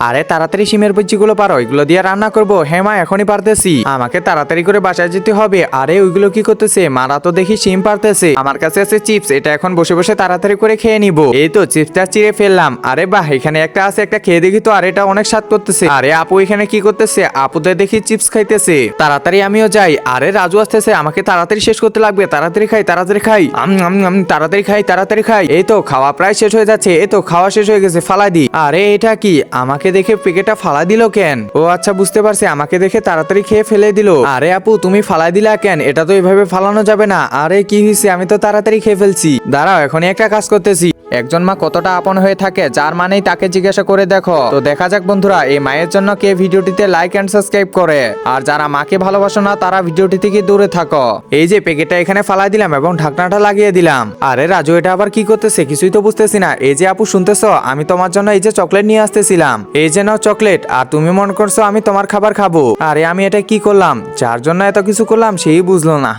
আরে তাড়াতাড়ি শিমের বিচিগুলো পারো, এগুলো দিয়ে রান্না করবো। হ্যাঁ মা, এখনই পারতেছি। আমাকে তাড়াতাড়ি করে বাসায় যেতে হবে। আরে ওইগুলো কি করতেছে? মারা তো দেখি শিম পারতেছে। আমার কাছে আছে চিপস, এটা এখন বসে বসে তাড়াতাড়ি করে খেয়ে নিবো। এই তো চিপসটা চিড়ে ফেললাম। আরে বাহ, এখানে একটা আছে, একটা খেয়ে দেখি তো। আর এটা অনেক স্বাদ করতেছে। আরে আপু এখানে কি করতেছে? আপুদের দেখি চিপস খাইতেছে। তাড়াতাড়ি আমিও যাই। আরে রাজু আসতেছে, আমাকে তাড়াতাড়ি শেষ করতে লাগবে। তাড়াতাড়ি খাই, তাড়াতাড়ি খাই। তাড়াতাড়ি খাই, তাড়াতাড়ি খাই। এই তো খাওয়া প্রায় শেষ হয়ে যাচ্ছে। এই তো খাওয়া শেষ হয়ে গেছে, ফালাই দি। আরে এটা কি? আমাকে দেখে প্যাকেটটা ফালাই দিল কেন? ও আচ্ছা, বুঝতে পারছি, আমাকে দেখে তাড়াতাড়ি খেয়ে ফেলে দিল। আরে আপু তুমি ফালাই দিলা কেন? এটা তো এইভাবে ফালানো যাবে না। আরে কি হয়েছে? আমি তো তাড়াতাড়ি খেয়ে ফেলছি। দাঁড়াও, এখনই একটা কাজ করতেছি। একজন মা কতটা আপন হয়ে থাকে, যার মানেই তাকে জিজ্ঞাসা করে দেখো। তো দেখা যাক বন্ধুরা, এই মায়ের জন্য কে ভিডিওটিতে লাইক এন্ড সাবস্ক্রাইব করে। আর যারা মাকে ভালোবাসো না, তারা ভিডিওটি থেকে দূরে থাকো। এই যে প্যাকেটটা এখানে ফালাই দিলাম এবং ঢাকনাটা লাগিয়ে দিলাম। আরে রাজু এটা আবার কি করতেছে? কিছুই তো বুঝতেছি না। এই যে আপু শুনতেছো, আমি তোমার জন্য এই যে চকলেট নিয়ে আসতেছিলাম। এই যে নাও চকলেট। আর তুমি মনে করছো আমি তোমার খাবার খাবো? আরে আমি এটা কি করলাম? যার জন্য এত কিছু করলাম সেই বুঝলো না।